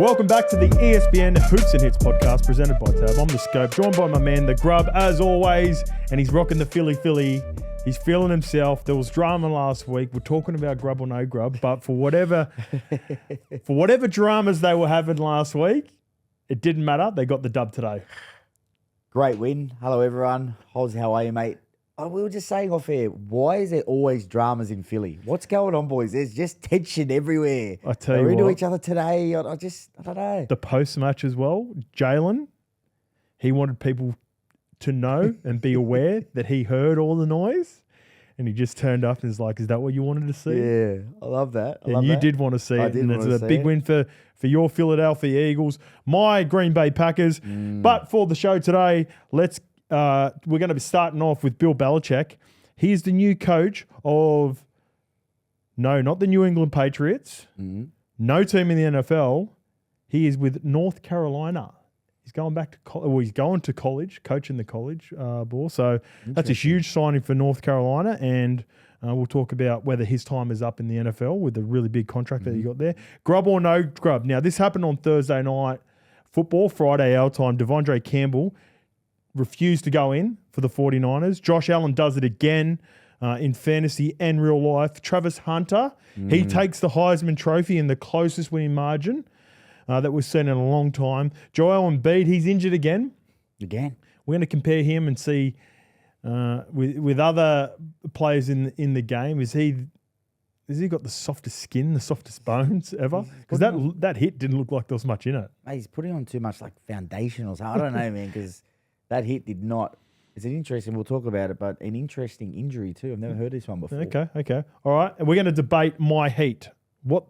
Welcome back to the ESPN Hoops Hits podcast presented by Tab. I'm the Scope, joined by my man, the Grub, as always, and he's rocking the Philly. He's feeling himself. There was drama last week. We're talking about Grub or no Grub, but for whatever dramas they were having last week, it didn't matter. They got the dub today. Great win. Hello, everyone. How are you, mate? Oh, we were just saying off air, why is there always dramas in Philly? What's going on, boys? There's just tension everywhere. I tell you They're into what, each other today. I don't know. the post-match as well, Jalen, he wanted people to know and be aware that he heard all the noise, and he just turned up and is like, is that what you wanted to see? Yeah, I love that. And you did want to see it, and it's a big win for your Philadelphia Eagles, my Green Bay Packers. But for the show today, we're going to be starting off with Bill Belichick. He is the new coach of, not the New England Patriots, no team in the NFL. He is with North Carolina. He's going back to he's going to college, coaching the college ball. So that's a huge signing for North Carolina, and we'll talk about whether his time is up in the NFL with the really big contract that he got there. Grub or no Grub? Now, this happened on Thursday night football, Friday our time. Devondre Campbell refused to go in for the 49ers. Josh Allen does it again in fantasy and real life. Travis Hunter, he takes the Heisman Trophy in the closest winning margin that we've seen in a long time. Joel Embiid, he's injured again. We're going to compare him and see with other players in the game. Has he got the softest skin, the softest bones ever? Because that hit didn't look like there was much in it. Mate, he's putting on too much like foundation or something. I don't know, man, because that hit did not. It's an interesting, we'll talk about it, but an interesting injury too. I've never heard this one before. Okay. All right. And we're going to debate my Heat. What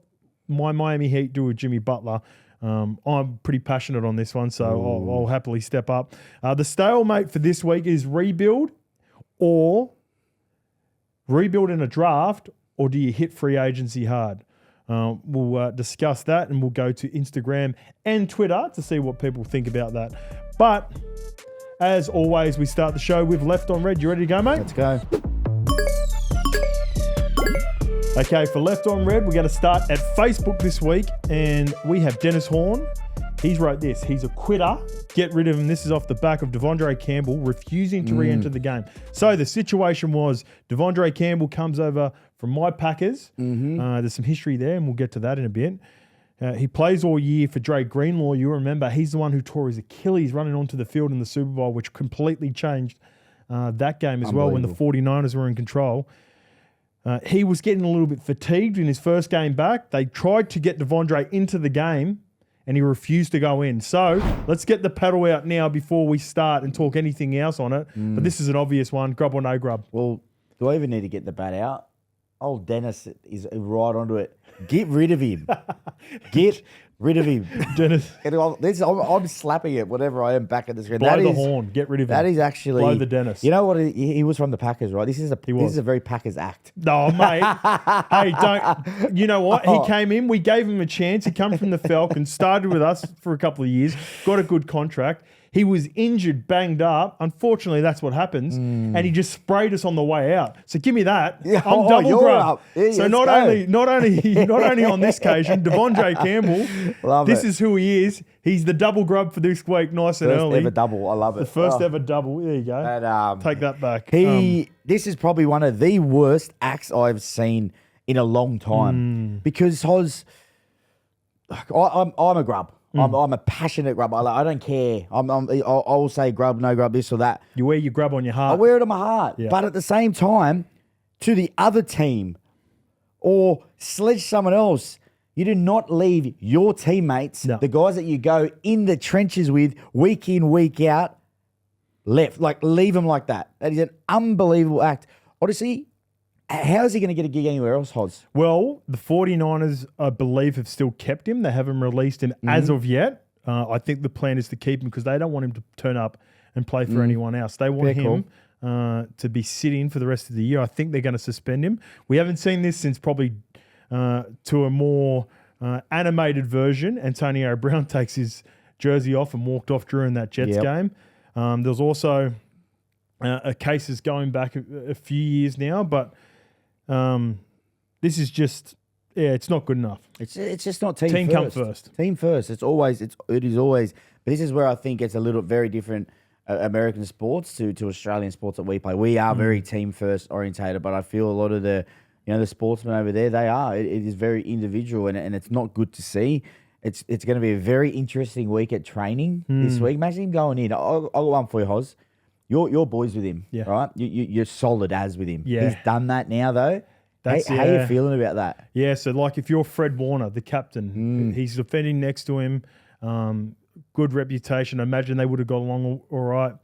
my Miami Heat do with Jimmy Butler. I'm pretty passionate on this one, so I'll happily step up. The stalemate for this week is rebuild in a draft, or do you hit free agency hard? We'll discuss that, and we'll go to Instagram and Twitter to see what people think about that. But as always, we start the show with Left on Red. You ready to go, mate? Let's go. Okay, for Left on Red, we're going to start at Facebook this week, and we have Dennis Horn. He's wrote this. He's a quitter. Get rid of him. This is off the back of Devondre Campbell refusing to re-enter the game. So the situation was Devondre Campbell comes over from my Packers. There's some history there, and we'll get to that in a bit. He plays all year for Dre Greenlaw. You remember, he's the one who tore his Achilles running onto the field in the Super Bowl, which completely changed that game as well when the 49ers were in control. He was getting a little bit fatigued in his first game back. They tried to get Devondre into the game, and he refused to go in. So let's get the paddle out now before we start and talk anything else on it. But this is an obvious one. Grub or no Grub? Well, do I even need to get the bat out? Old Dennis is right onto it. Get rid of him. Get rid of him. Dennis. I'm slapping it, whatever I am back at the screen. Blow the horn. Get rid of him. That is actually... Blow the Dennis. You know what? He was from the Packers, right? This is a very Packers act. No, mate. Hey, don't... You know what? He came in. We gave him a chance. He come from the Falcons, started with us for a couple of years, got a good contract. He was injured, banged up. Unfortunately, that's what happens. And he just sprayed us on the way out. So give me that. Yeah, I'm double Grub. Yeah, so not only on this occasion, Devondre Campbell, this is who he is. He's the double Grub for this week, nice and early. First ever double. I love it. The first ever double. There you go. Take that back. This is probably one of the worst acts I've seen in a long time. Because I'm a Grub. I'm a passionate Grub. I don't care. I'll say Grub, no Grub, this or that. You wear your Grub on your heart. I wear it on my heart. Yeah. But at the same time, to the other team or sledge someone else, you do not leave your teammates, the guys that you go in the trenches with week in, week out, left. Like, leave them like that. That is an unbelievable act. Honestly, how is he going to get a gig anywhere else, Hods? Well, the 49ers, I believe, have still kept him. They haven't released him as of yet. I think the plan is to keep him because they don't want him to turn up and play for anyone else. They want him to be sitting for the rest of the year. I think they're going to suspend him. We haven't seen this since probably to a more animated version. Antonio Brown takes his jersey off and walked off during that Jets game. There's also cases going back a few years now, but this is just it's not good enough. It's just not team Team first. come first. Team first. It is always. But this is where I think it's a little very different American sports to Australian sports that we play. We are very team first orientated, but I feel a lot of the sportsmen over there, they are. It is very individual, and it's not good to see. It's going to be a very interesting week at training this week. Imagine him going in. I'll go one for you, Hoz. You're boys with him, right? You're solid as with him. Yeah. He's done that now, though. How are you feeling about that? Yeah, so like if you're Fred Warner, the captain, he's defending next to him, good reputation. I imagine they would have got along all right.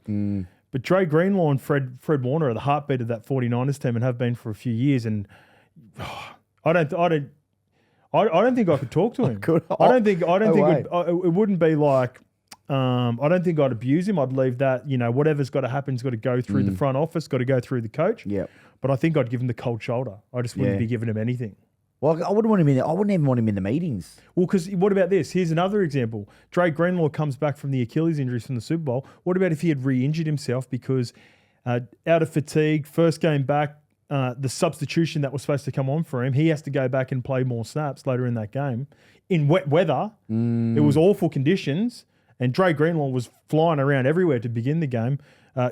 But Dre Greenlaw and Fred Warner are the heartbeat of that 49ers team and have been for a few years. And I don't think I could talk to him. It wouldn't be like. I don't think I'd abuse him. I'd leave that, whatever's got to happen's got to go through the front office, got to go through the coach. Yeah. But I think I'd give him the cold shoulder. I just wouldn't be giving him anything. Well, I wouldn't even want him in the meetings. Well, because what about this? Here's another example. Dre Greenlaw comes back from the Achilles injuries from the Super Bowl. What about if he had re-injured himself because out of fatigue, first game back, the substitution that was supposed to come on for him, he has to go back and play more snaps later in that game. In wet weather, it was awful conditions, and Dre Greenlaw was flying around everywhere to begin the game.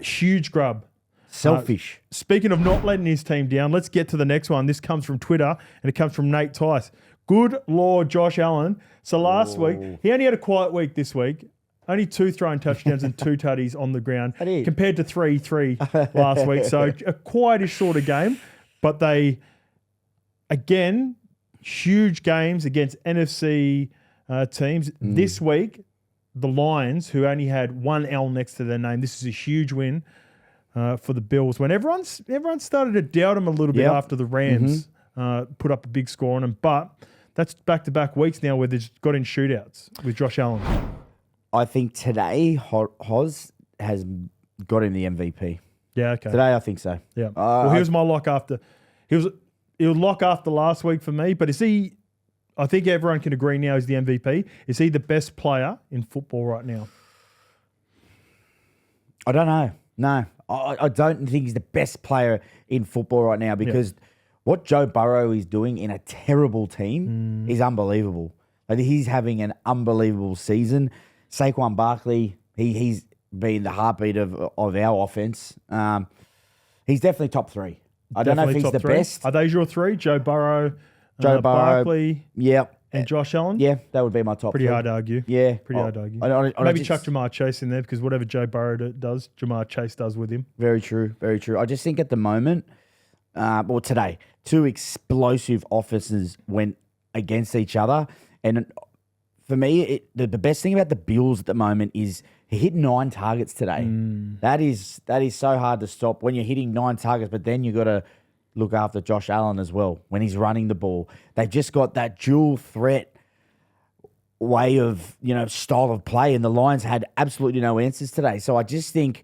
Huge grub. Selfish. Speaking of not letting his team down, let's get to the next one. This comes from Twitter, and it comes from Nate Tice. Good Lord, Josh Allen. So last week, he only had a quiet week this week. Only 2 thrown touchdowns and 2 tutties on the ground compared to 3 last week. So a quietish sort of game. But they, again, huge games against NFC teams. This week, the Lions, who only had 1 L next to their name, this is a huge win for the Bills. When everyone started to doubt them a little bit after the Rams put up a big score on them. But that's back-to-back weeks now where they've got in shootouts with Josh Allen. I think today Hoz has got him the MVP. Yeah, okay. Today I think so. Yeah. Well, he was my lock after. He was lock after last week for me. But is he? I think everyone can agree now he's the MVP. Is he the best player in football right now? I don't know. No, I don't think he's the best player in football right now because what Joe Burrow is doing in a terrible team is unbelievable. Like, he's having an unbelievable season. Saquon Barkley, he's been the heartbeat of our offense. He's definitely top 3. I don't know if he's the best. Are those your 3? Joe Burrow, Barkley, and Josh Allen? Yeah, that would be my top 3. Pretty hard to argue. Yeah. Pretty hard to argue. Maybe chuck Jamar Chase in there because whatever Joe Burrow does, Jamar Chase does with him. Very true. Very true. I just think at the moment, today, 2 explosive offenses went against each other. And for me, the best thing about the Bills at the moment is he hit 9 targets today. That is so hard to stop when you're hitting 9 targets, but then you got to look after Josh Allen as well when he's running the ball. They've just got that dual threat way of, style of play, and the Lions had absolutely no answers today. So I just think,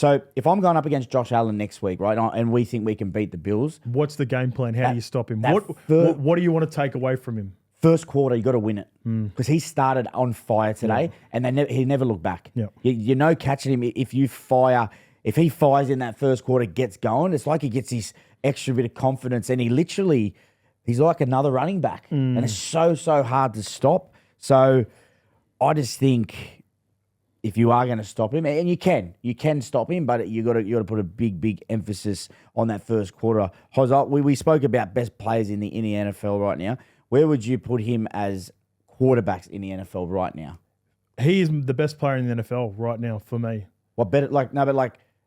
if I'm going up against Josh Allen next week, right, and we think we can beat the Bills. What's the game plan? How do you stop him? What do you want to take away from him? First quarter, you got to win it because he started on fire today, and he never looked back. Yeah. Catching him if he fires in that first quarter, gets going. It's like he gets his extra bit of confidence, and he's like another running back, and it's so hard to stop. So I just think if you are going to stop him, and you can stop him, but you got to put a big emphasis on that first quarter. Jose, we spoke about best players in the NFL right now. Where would you put him as quarterbacks in the NFL right now? He is the best player in the NFL right now for me. What better?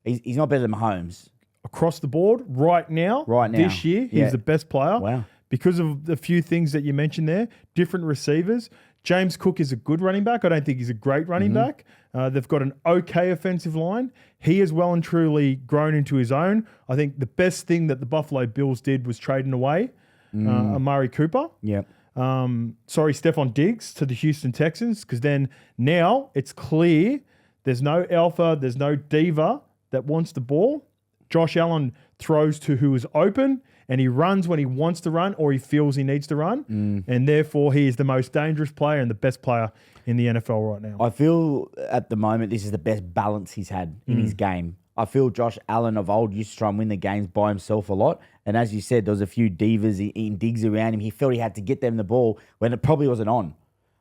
He's not better than Mahomes. Across the board, right now, this year, he's the best player. Wow. Because of the few things that you mentioned there, different receivers. James Cook is a good running back. I don't think he's a great running back. They've got an okay offensive line. He has well and truly grown into his own. I think the best thing that the Buffalo Bills did was trading away Amari Cooper. Yep. Stephon Diggs to the Houston Texans, because then now it's clear there's no alpha, there's no diva that wants the ball. Josh Allen throws to who is open, and he runs when he wants to run or he feels he needs to run. And therefore, he is the most dangerous player and the best player in the NFL right now. I feel at the moment this is the best balance he's had in his game. I feel Josh Allen of old used to try and win the games by himself a lot. And as you said, there was a few divas in Diggs around him. He felt he had to get them the ball when it probably wasn't on.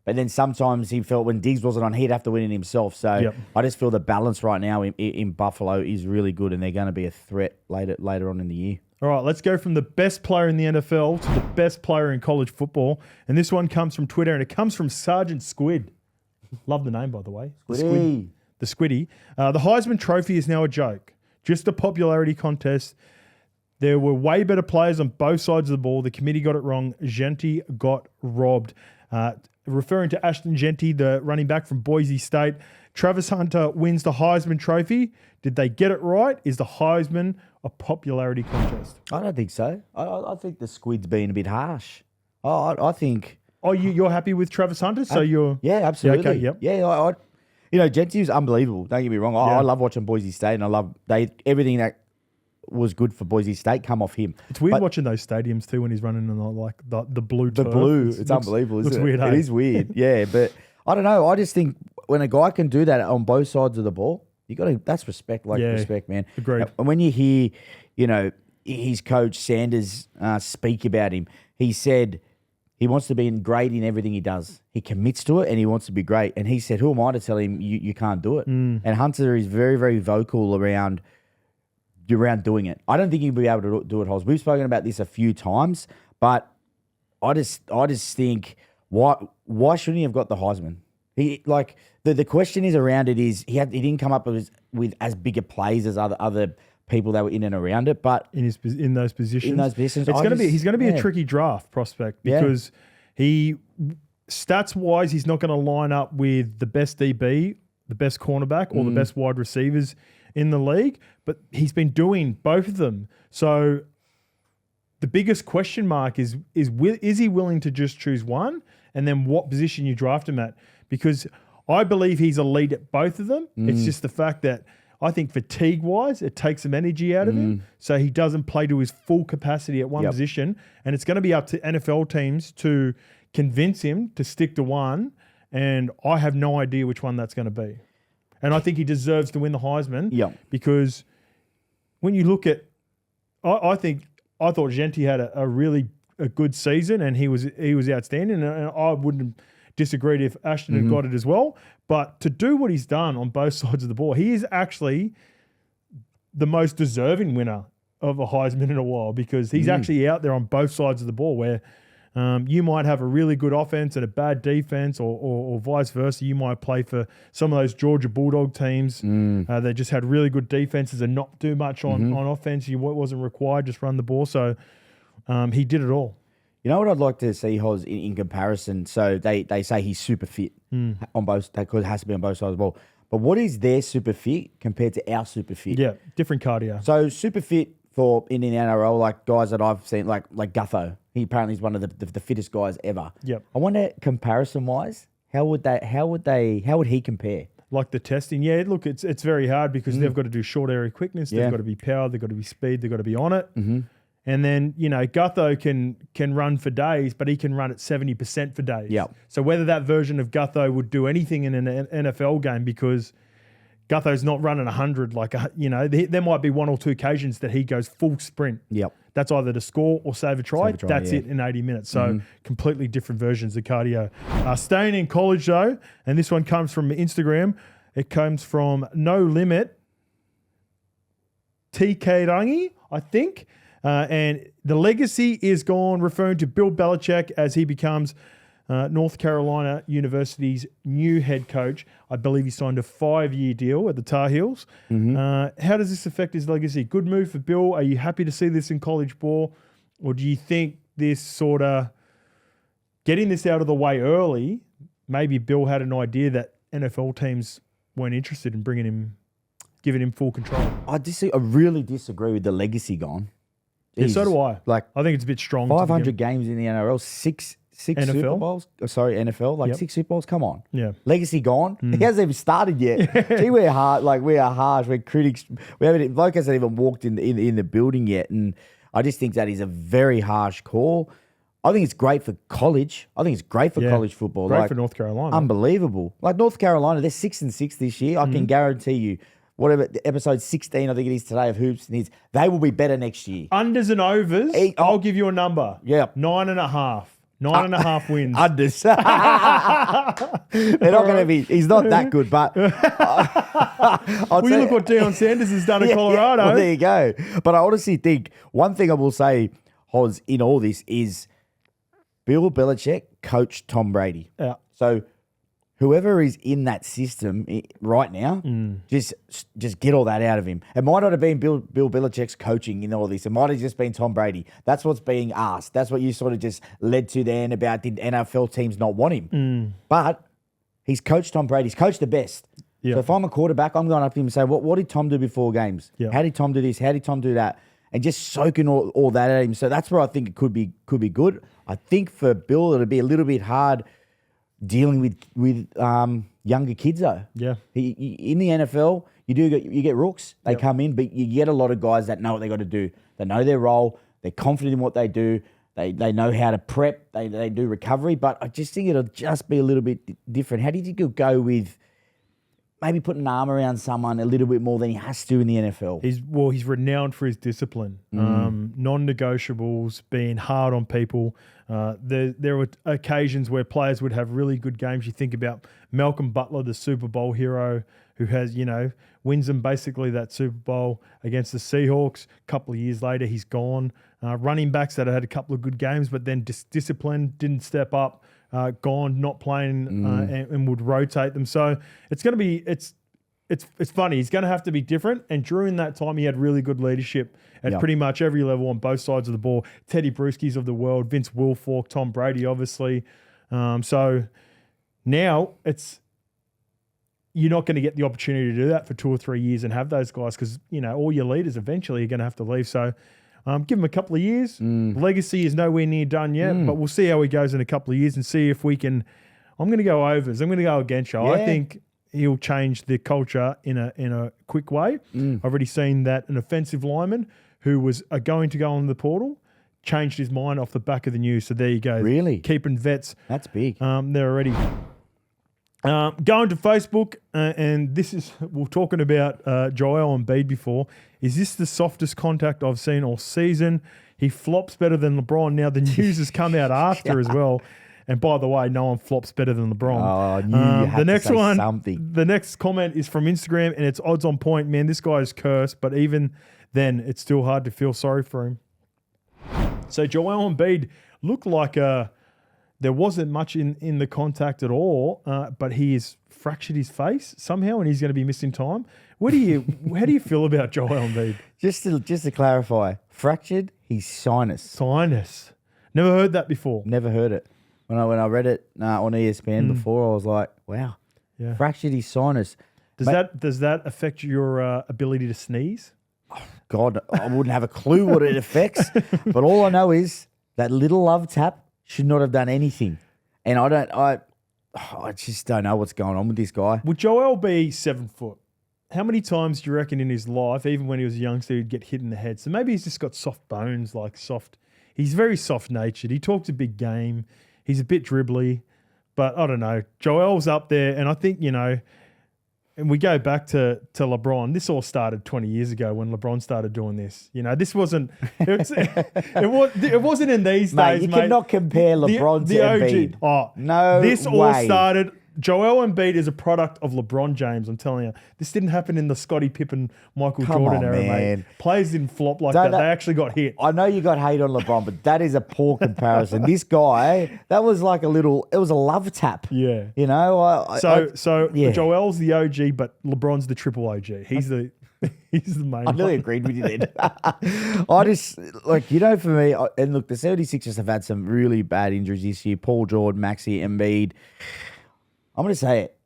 But then sometimes he felt when Diggs wasn't on, he'd have to win it himself. So I just feel the balance right now in Buffalo is really good, and they're going to be a threat later on in the year. All right, let's go from the best player in the NFL to the best player in college football. And this one comes from Twitter, and it comes from Sergeant Squid. Love the name, by the way. Squiddy. The Squiddy. The Heisman Trophy is now a joke. Just a popularity contest. There were way better players on both sides of the ball. The committee got it wrong. Jeanty got robbed. Referring to Ashton Jeanty, the running back from Boise State. Travis Hunter wins the Heisman Trophy. Did they get it right? Is the Heisman a popularity contest? I don't think so. I think the Squid's been a bit harsh. I think... Oh, you're happy with Travis Hunter? So you're... Yeah, absolutely. Yeah, okay, yep. Yeah, Jeanty was unbelievable. Don't get me wrong. I love watching Boise State, and I love everything that was good for Boise State come off him. It's weird watching those stadiums too when he's running in the blue turf. The blue. It's unbelievable, isn't it? Weird, it is weird. Yeah, but I don't know. I just think when a guy can do that on both sides of the ball, that's respect, respect, man. Agreed. And when you hear, his coach Sanders speak about him, he said he wants to be great in everything he does. He commits to it and he wants to be great. And he said, who am I to tell him you can't do it? And Hunter is very, very vocal around doing it. I don't think he'll be able to do it, Holes. We've spoken about this a few times, but I just think why shouldn't he have got the Heisman? The question is around it is he didn't come up with as bigger plays as other people that were in and around it, but in those positions, he's going to be a tricky draft prospect because he stats wise he's not going to line up with the best DB, the best cornerback, or the best wide receivers in the league, but he's been doing both of them. So the biggest question mark is he willing to just choose one, and then what position you draft him at? Because I believe he's elite at both of them. It's just the fact that I think fatigue-wise, it takes some energy out of him, so he doesn't play to his full capacity at one position, and it's going to be up to NFL teams to convince him to stick to one, and I have no idea which one that's going to be. And I think he deserves to win the Heisman because when you look at, I thought Jeanty had a really good season and he was outstanding, and I wouldn't have disagreed if Ashton had got it as well. But to do what he's done on both sides of the ball, he is actually the most deserving winner of a Heisman in a while because he's actually out there on both sides of the ball where you might have a really good offense and a bad defense or vice versa. You might play for some of those Georgia Bulldog teams that just had really good defenses and not do much on offense. It wasn't required, just run the ball. So he did it all. You know what I'd like to see, Hoz, in comparison? So they say he's super fit on both, because it has to be on both sides of the ball. But what is their super fit compared to our super fit? Yeah, different cardio. So super fit in the NRL, like guys that I've seen, like Gutho. He apparently is one of the fittest guys ever. Yep. I wonder, comparison wise, how would he compare? Like the testing, yeah. Look, it's very hard because they've got to do short area quickness. They've got to be power. They've got to be speed. They've got to be on it. And then, Gutho can run for days, but he can run at 70% for days. Yep. So whether that version of Gutho would do anything in an NFL game, because Gutho's not running 100, there might be one or two occasions that he goes full sprint. Yep. That's either to score or save a try. That's it in 80 minutes. So completely different versions of cardio. Staying in college though, and this one comes from Instagram. It comes from No Limit TK Rangi, I think. And the legacy is gone, referring to Bill Belichick as he becomes North Carolina University's new head coach. I believe he signed a 5-year deal at the Tar Heels. How does this affect his legacy? Good move for Bill. Are you happy to see this in college ball? Or do you think this sort of getting this out of the way early, maybe Bill had an idea that NFL teams weren't interested in giving him full control? I really disagree with the legacy gone. Yeah, so do I. I think it's a bit strong. 500 games in the NRL, six NFL? Super Bowls. Sorry, NFL, 6 Super Bowls. Come on, legacy gone. He hasn't even started yet. Gee, we're hard. We are harsh. We're critics. Bloke hasn't even walked in the building yet, and I just think that is a very harsh call. I think it's great for college. I think it's great for college football. Great for North Carolina. Unbelievable. Like North Carolina, they're 6-6 this year. I can guarantee you, whatever, episode 16, I think it is today of Hoops and Hits, they will be better next year. Unders and overs, I'll give you a number. Yeah. 9.5. 9.5 wins. Unders. They're not going to be, he's not that good, but. Look what Deion Sanders has done in Colorado. Well, there you go. But I honestly think one thing I will say, Hoz, in all this is Bill Belichick coached Tom Brady. Yeah. So whoever is in that system right now, just get all that out of him. It might not have been Bill Belichick's coaching in all this. It might have just been Tom Brady. That's what's being asked. That's what you sort of just led to then about did NFL teams not want him. But he's coached Tom Brady. He's coached the best. Yeah. So if I'm a quarterback, I'm going up to him and say, what did Tom do before games? Yeah. How did Tom do this? How did Tom do that? And just soaking all that at him. So that's where I think it could be good. I think for Bill, it'll be a little bit hard dealing with younger kids though. Yeah. In the NFL, you get rooks. They come in, but you get a lot of guys that know what they got to do. They know their role. They're confident in what they do. They know how to prep. They do recovery. But I just think it'll just be a little bit different. How do you think you'll go with maybe putting an arm around someone a little bit more than he has to in the NFL? He's renowned for his discipline, non-negotiables, being hard on people. There were occasions where players would have really good games. You think about Malcolm Butler, the Super Bowl hero, who has, wins them basically that Super Bowl against the Seahawks. A couple of years later, he's gone. Running backs that had a couple of good games, but then disciplined, didn't step up. Gone, not playing, and would rotate them. So it's going to be it's funny. He's going to have to be different. And during that time, he had really good leadership at pretty much every level on both sides of the ball. Teddy Bruschi's of the world, Vince Wilfork, Tom Brady, obviously. So now you're not going to get the opportunity to do that for 2 or 3 years and have those guys because all your leaders eventually are going to have to leave. So. Give him a couple of years. Legacy is nowhere near done yet, but we'll see how he goes in a couple of years and see if we can. I'm going to go overs. I'm going to go against you. Yeah. I think he'll change the culture in a quick way. I've already seen that an offensive lineman who was going to go on the portal changed his mind off the back of the news. So there you go. Really? Keeping vets. That's big. They're already going to Facebook, and this is, we're talking about Joel Embiid before. Is this the softest contact I've seen all season? He flops better than LeBron. Now, the news has come out after as well. And by the way, no one flops better than LeBron. Oh, I knew you had to say something. The next comment is from Instagram, and it's odds on point. Man, this guy is cursed, but even then, it's still hard to feel sorry for him. So Joel Embiid looked like there wasn't much in the contact at all, but he has fractured his face somehow, and he's going to be missing time. How do you feel about Joel Embiid? Just to clarify, fractured his sinus. Sinus. Never heard that before. Never heard it. When I read it on ESPN before, I was like, wow, fractured his sinus. Does that affect your ability to sneeze? Oh, God, I wouldn't have a clue what it affects, but all I know is that little love tap should not have done anything. And I just don't know what's going on with this guy. Would Joel be 7 foot? How many times do you reckon in his life, even when he was a youngster, he'd get hit in the head? So maybe he's just got soft bones, he's very soft-natured. He talks a big game. He's a bit dribbly. But I don't know. Joel's up there, and I think, and we go back to LeBron. This all started 20 years ago when LeBron started doing this. This wasn't. It wasn't in these days, You cannot compare LeBron to Embiid. Oh no, this way. All started. Joel Embiid is a product of LeBron James. I'm telling you, this didn't happen in the Scottie Pippen, Michael Jordan era, mate. Players didn't flop like that. They actually got hit. I know you got hate on LeBron, but that is a poor comparison. This guy, that was like it was a love tap. Yeah. So Joel's the OG, but LeBron's the triple OG. He's the main. I nearly agreed with you then. I just, for me, and look, the 76ers have had some really bad injuries this year. Paul George, Maxey, Embiid. I'm going to say it.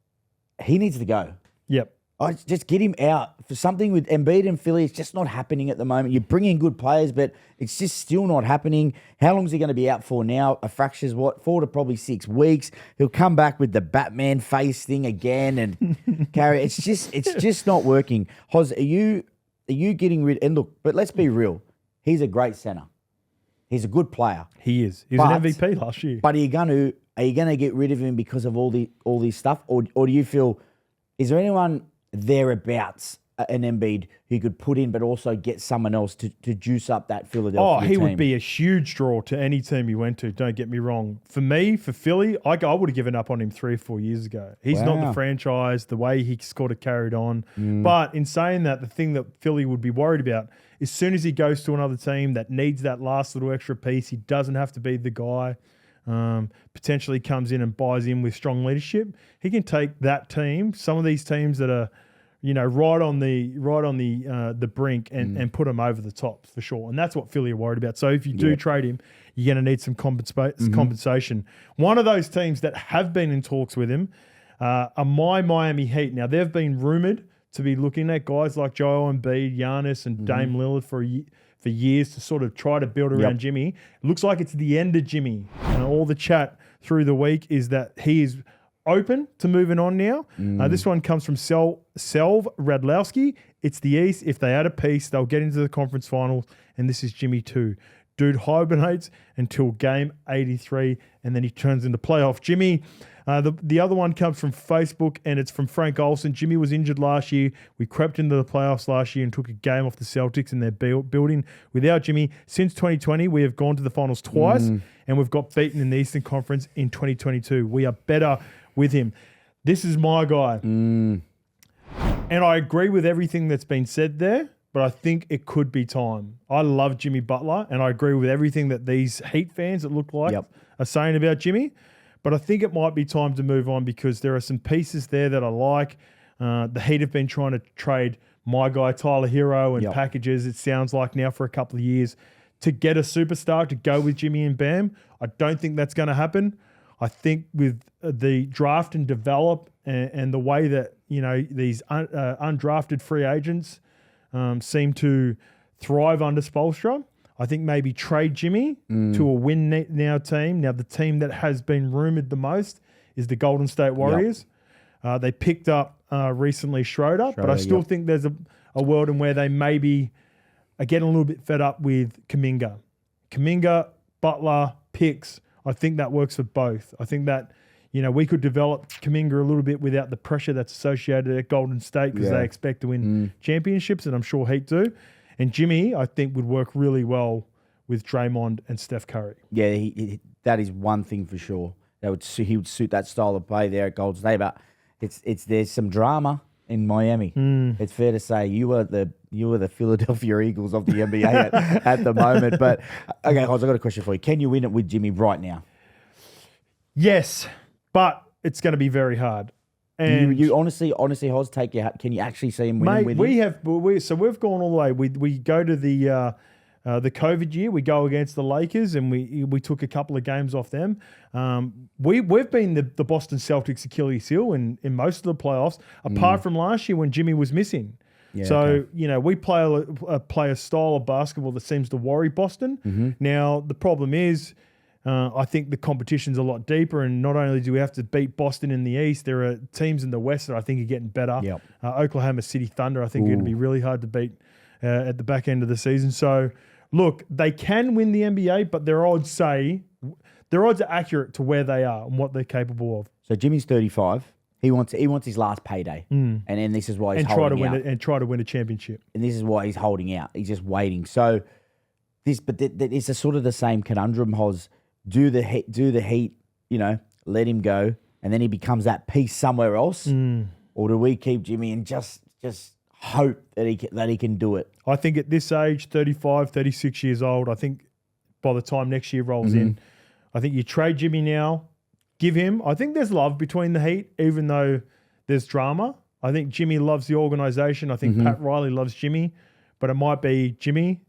He needs to go. Yep. I just get him out. For something with Embiid and Philly, it's just not happening at the moment. You bring in good players, but it's just still not happening. How long is he going to be out for now? A fracture's 4 to probably 6 weeks. He'll come back with the Batman face thing again and carry. It's just not working. Hoz, are you getting rid? And look, but let's be real. He's a great center. He's a good player. He is. He was an MVP last year. But are you going to get rid of him because of all this stuff, or do you feel? Is there anyone thereabouts an Embiid who could put in, but also get someone else to juice up that Philadelphia team. Would be a huge draw to any team he went to. Don't get me wrong. For me, for Philly, I would have given up on him 3 or 4 years ago. He's not the franchise, the way he sort of carried on. But in saying that, the thing that Philly would be worried about, as soon as he goes to another team that needs that last little extra piece, he doesn't have to be the guy. Potentially comes in and buys in with strong leadership. He can take that team, some of these teams that are, right on the brink and put them over the top for sure. And that's what Philly are worried about. So if you do trade him, you're going to need some compensation. One of those teams that have been in talks with him are my Miami Heat. Now, they've been rumoured to be looking at guys like Joel Embiid, Giannis, and Dame Lillard for years to sort of try to build around Jimmy. It looks like it's the end of Jimmy. And all the chat through the week is that he is open to moving on now. This one comes from Selv Radlowski. It's the East. If they add a piece, they'll get into the conference finals, and this is Jimmy too. Dude hibernates until game 83, and then he turns into playoff Jimmy. The other one comes from Facebook, and it's from Frank Olsen. Jimmy was injured last year. We crept into the playoffs last year and took a game off the Celtics in their building. Without Jimmy, since 2020, we have gone to the finals twice, and we've got beaten in the Eastern Conference in 2022. We are better with him. This is my guy. And I agree with everything that's been said there, but I think it could be time. I love Jimmy Butler, and I agree with everything that these Heat fans, it look like, are saying about Jimmy. But I think it might be time to move on because there are some pieces there that I like. The Heat have been trying to trade my guy Tyler Hero and packages, it sounds like now, for a couple of years to get a superstar to go with Jimmy and Bam. I don't think that's going to happen. I think with the draft and develop and the way that, these undrafted free agents seem to thrive under Spoelstra, I think maybe trade Jimmy to a win now team. Now, the team that has been rumoured the most is the Golden State Warriors. They picked up recently Schroeder, but I still think there's a world in where they maybe are getting a little bit fed up with Kuminga. Kuminga, Butler, picks. I think that works for both. I think that, we could develop Kuminga a little bit without the pressure that's associated at Golden State because they expect to win championships, and I'm sure Heat do. And Jimmy, I think, would work really well with Draymond and Steph Curry. Yeah, that is one thing for sure. He would suit that style of play there at Golden State. But there's some drama in Miami. It's fair to say you were the Philadelphia Eagles of the NBA at the moment. But okay, Hodge, I've got a question for you. Can you win it with Jimmy right now? Yes, but it's going to be very hard. And you honestly, Hodge, take your hat. Can you actually see him winning with you? So we've gone all the way. We go to the COVID year. We go against the Lakers, and we took a couple of games off them. We've been the Boston Celtics Achilles heel in most of the playoffs, apart from last year when Jimmy was missing. Yeah, so, we play a style of basketball that seems to worry Boston. Now, the problem is, I think the competition's a lot deeper, and not only do we have to beat Boston in the East, there are teams in the West that I think are getting better. Oklahoma City Thunder, I think, are going to be really hard to beat at the back end of the season. So, look, they can win the NBA, but their odds are accurate to where they are and what they're capable of. So Jimmy's 35. He wants his last payday, and then this is why he's holding out. And try to win a championship. And this is why he's holding out. He's just waiting. So it's a sort of the same conundrum, Hoz. Do the Heat, let him go, and then he becomes that piece somewhere else, or do we keep Jimmy and just hope that he can do it? I think at this age, 35, 36 years old, I think by the time next year rolls in, I think you trade Jimmy now, give him. I think there's love between the Heat, even though there's drama. I think Jimmy loves the organization. I think Pat Riley loves Jimmy, but it might be Jimmy,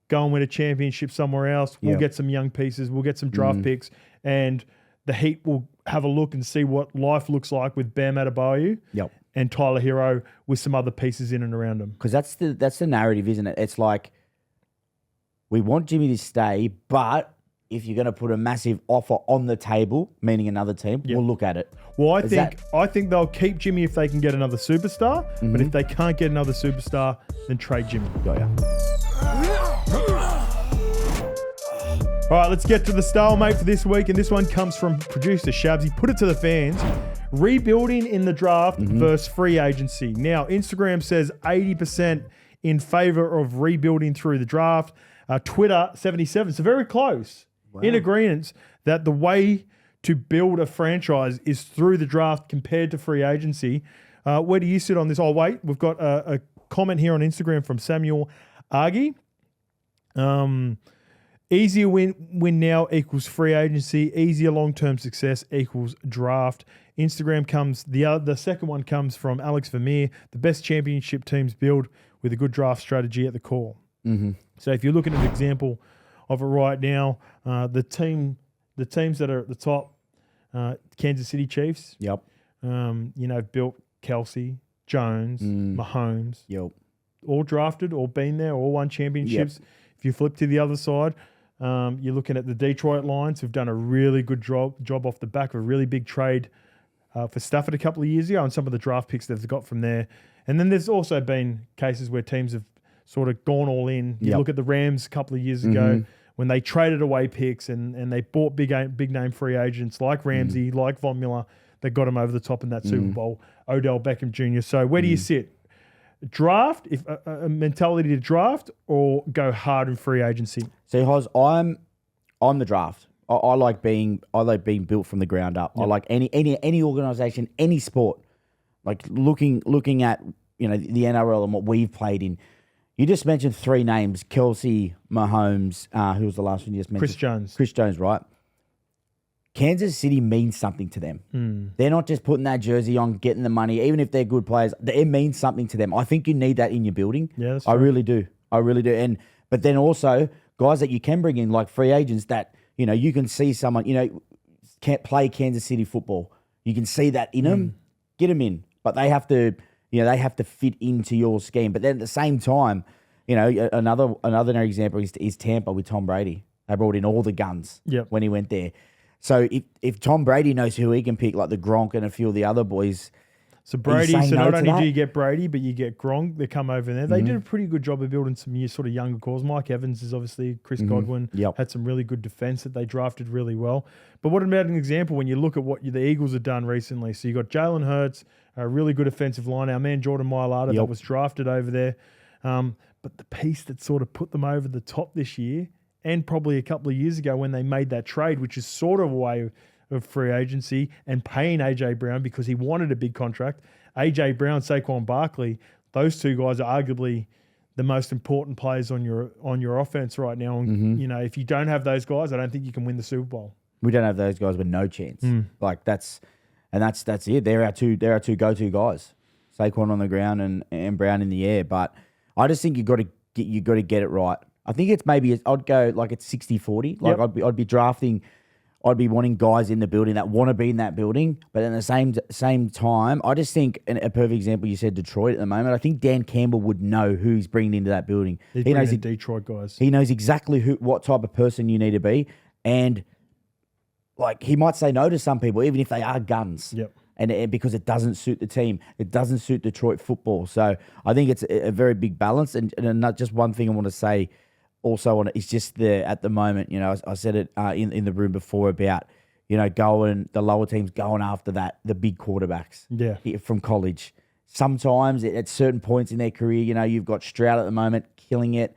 go and win a championship somewhere else. We'll get some young pieces. We'll get some draft picks. And the Heat will have a look and see what life looks like with Bam Adebayo and Tyler Hero with some other pieces in and around them. Because that's the narrative, isn't it? It's like, we want Jimmy to stay, but if you're going to put a massive offer on the table, meaning another team, we'll look at it. Well, I think they'll keep Jimmy if they can get another superstar. But if they can't get another superstar, then trade Jimmy. Got ya. All right, let's get to the stalemate for this week. And this one comes from producer Shabs. He put it to the fans. rebuilding in the draft versus free agency. Now, Instagram says 80% in favor of rebuilding through the draft. Twitter, 77%. So very close. Wow. In agreement that the way to build a franchise is through the draft compared to free agency. Where do you sit on this? Oh, wait. We've got a comment here on Instagram from Samuel Agi. Easier win now equals free agency. Easier long-term success equals draft. Instagram comes, the second one comes from Alex Vermeer. The best championship teams build with a good draft strategy at the core. Mm-hmm. So if you're looking at an example of it right now, the teams that are at the top, Kansas City Chiefs. Yep. Built Kelsey, Jones, Mahomes. Yep. All drafted, all been there, all won championships. Yep. If you flip to the other side, you're looking at the Detroit Lions, who've done a really good job off the back of a really big trade for Stafford a couple of years ago, and some of the draft picks they've got from there. And then there's also been cases where teams have sort of gone all in. You look at the Rams a couple of years ago when they traded away picks and they bought big name free agents like Ramsey, like Von Miller. They got him over the top in that Super Bowl. Odell Beckham Jr. So where do you sit? Draft, if a mentality to draft, or go hard in free agency? See, Hoz, I'm the draft. I like being built from the ground up. Yep. I like any organization, any sport. Like looking at the NRL and what we've played in. You just mentioned three names: Kelsey, Mahomes. Who was the last one you just mentioned? Chris Jones, right? Kansas City means something to them. They're not just putting that jersey on, getting the money, even if they're good players. It means something to them. I think you need that in your building. Yeah, that's I really do. But then also guys that you can bring in, like free agents, that you can see someone can't play Kansas City football. You can see that in them. Get them in, but they have to fit into your scheme. But then at the same time, another example is Tampa with Tom Brady. They brought in all the guns when he went there. So if Tom Brady knows who he can pick, like the Gronk and a few of the other boys. So Brady, so not only do you get Brady, but you get Gronk. They come over there. They did a pretty good job of building some sort of younger cores. Mike Evans is obviously, Chris Godwin had some really good defense that they drafted really well. But what about an example when you look at what the Eagles have done recently? So you got Jalen Hurts, a really good offensive line. Our man Jordan Mailata that was drafted over there. But the piece that sort of put them over the top this year, and probably a couple of years ago when they made that trade, which is sort of a way of free agency and paying A.J. Brown because he wanted a big contract. A.J. Brown, Saquon Barkley, those two guys are arguably the most important players on your offense right now. And, if you don't have those guys, I don't think you can win the Super Bowl. We don't have those guys with no chance. Like that's it. They're our two go-to guys. Saquon on the ground and Brown in the air. But I just think you got to get it right. I think it's I'd go like it's 60-40. Like I'd be drafting, I'd be wanting guys in the building that want to be in that building. But at the same time, I just think a perfect example, you said Detroit at the moment. I think Dan Campbell would know who he's bringing into that building. He knows the Detroit guys. He knows exactly what type of person you need to be. And like he might say no to some people, even if they are guns. Yep. And because it doesn't suit the team. It doesn't suit Detroit football. So I think it's a very big balance. And not just one thing I want to say also on it is just at the moment, I said it in the room before about, the lower teams going after the big quarterbacks from college. Sometimes at certain points in their career, you've got Stroud at the moment killing it.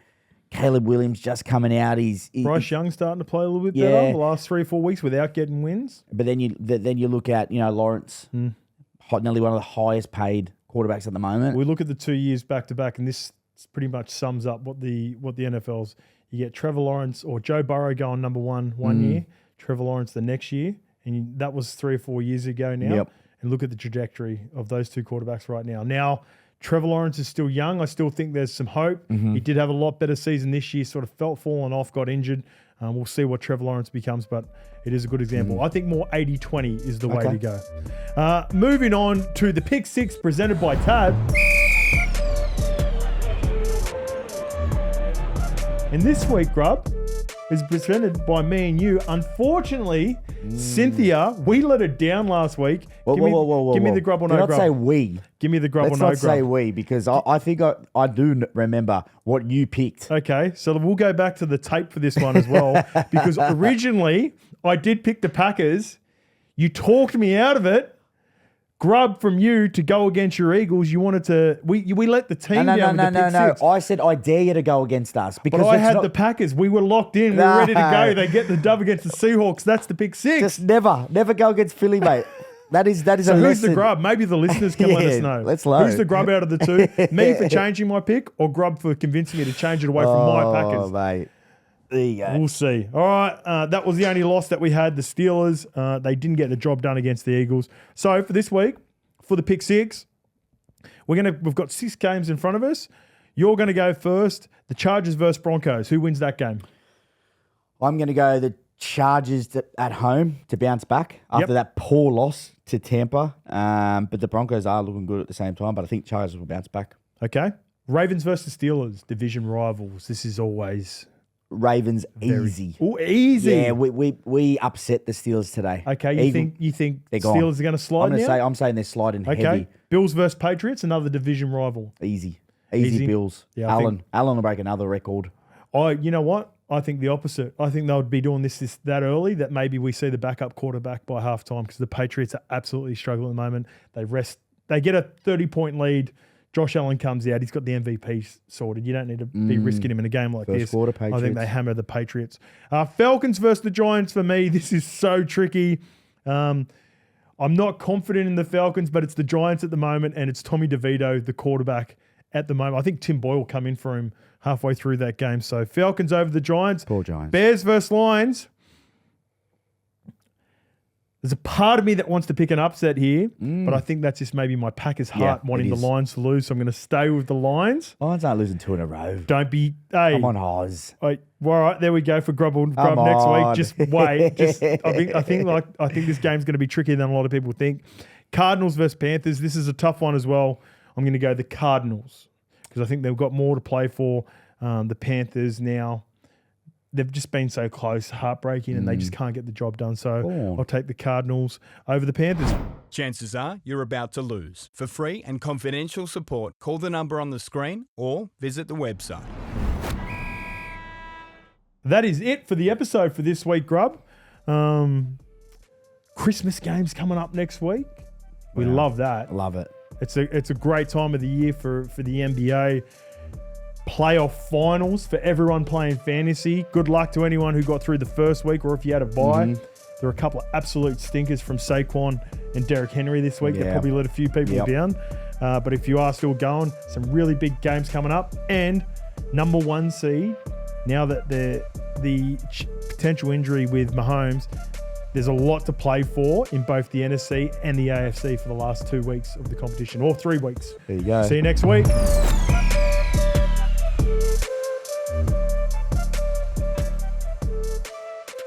Caleb Williams just coming out. Bryce Young starting to play a little bit better the last 3 or 4 weeks without getting wins. But then you look at Lawrence, nearly one of the highest paid quarterbacks at the moment. We look at the 2 years back to back, and this pretty much sums up what the NFL's. You get Trevor Lawrence or Joe Burrow going number one year, Trevor Lawrence the next year, and that was 3 or 4 years ago now. Yep. And look at the trajectory of those two quarterbacks right now. Now, Trevor Lawrence is still young. I still think there's some hope. He did have a lot better season this year, sort of felt fallen off, got injured. We'll see what Trevor Lawrence becomes, but it is a good example. I think more 80-20 is the way to go. Moving on to the Pick-6 presented by Tab. And this week, Grub, is presented by me and you. Unfortunately, Cynthia, we let her down last week. Give me the grub or no grub. Do not say we. Give me the grub or no grub. Let's not say we, because I think I do remember what you picked. Okay, so we'll go back to the tape for this one as well, because originally I did pick the Packers. You talked me out of it. Grub from you to go against your Eagles. You wanted to. We let the team down with the pick-6. I said I dare you to go against us because But I had the Packers. We were locked in. We were ready to go. They get the dub against the Seahawks. That's the pick-6. Just never go against Philly, mate. That is so a lesson. Who's the Grub? Maybe the listeners can let us know. Let's know. Who's the Grub out of the two? Me for changing my pick, or Grub for convincing me to change it away from my Packers? Oh, mate. There you go. We'll see. All right, that was the only loss that we had. The Steelers, they didn't get the job done against the Eagles. So for this week, for the pick-6, we've got 6 games in front of us. You're going to go first. The Chargers versus Broncos. Who wins that game? I'm going to go the Chargers at home to bounce back after that poor loss to Tampa. But the Broncos are looking good at the same time. But I think Chargers will bounce back. Okay. Ravens versus Steelers, division rivals. This is always Ravens easy. Oh, easy. Yeah, we upset the Steelers today. Okay, you think they're Steelers are going to slide now? I'm saying they're sliding okay. heavy. Bills versus Patriots, another division rival. Easy Easy? Bills. Yeah, Allen will break another record. You know what? I think the opposite. I think they would be doing this that early that maybe we see the backup quarterback by halftime because the Patriots are absolutely struggling at the moment. They get a 30-point lead. Josh Allen comes out. He's got the MVP sorted. You don't need to be risking him in a game like First this. quarter, Patriots. I think they hammer the Patriots. Falcons versus the Giants for me. This is so tricky. I'm not confident in the Falcons, but it's the Giants at the moment, and it's Tommy DeVito, the quarterback at the moment. I think Tim Boyle will come in for him halfway through that game. So Falcons over the Giants. Poor Giants. Bears versus Lions. There's a part of me that wants to pick an upset here, but I think that's just maybe my Packers' heart wanting the Lions to lose. So I'm going to stay with the Lions. Lions aren't losing 2 in a row. Don't be. Hey, I'm on Oz. All right, there we go for Grub next week. Just wait. I think this game's going to be trickier than a lot of people think. Cardinals versus Panthers. This is a tough one as well. I'm going to go the Cardinals because I think they've got more to play for. The Panthers now. They've just been so close, heartbreaking, and they just can't get the job done. So I'll take the Cardinals over the Panthers. Chances are you're about to lose. For free and confidential support, call the number on the screen or visit the website. That is it for the episode for this week, Grub. Christmas games coming up next week. We love that. Love it. It's a great time of the year for the NBA. Playoff finals for everyone playing fantasy. Good luck to anyone who got through the first week or if you had a bye. There are a couple of absolute stinkers from Saquon and Derrick Henry this week that probably let a few people down. But if you are still going, some really big games coming up. And number 1 seed, now that the potential injury with Mahomes, there's a lot to play for in both the NFC and the AFC for the last 2 weeks of the competition, or 3 weeks. There you go. See you next week.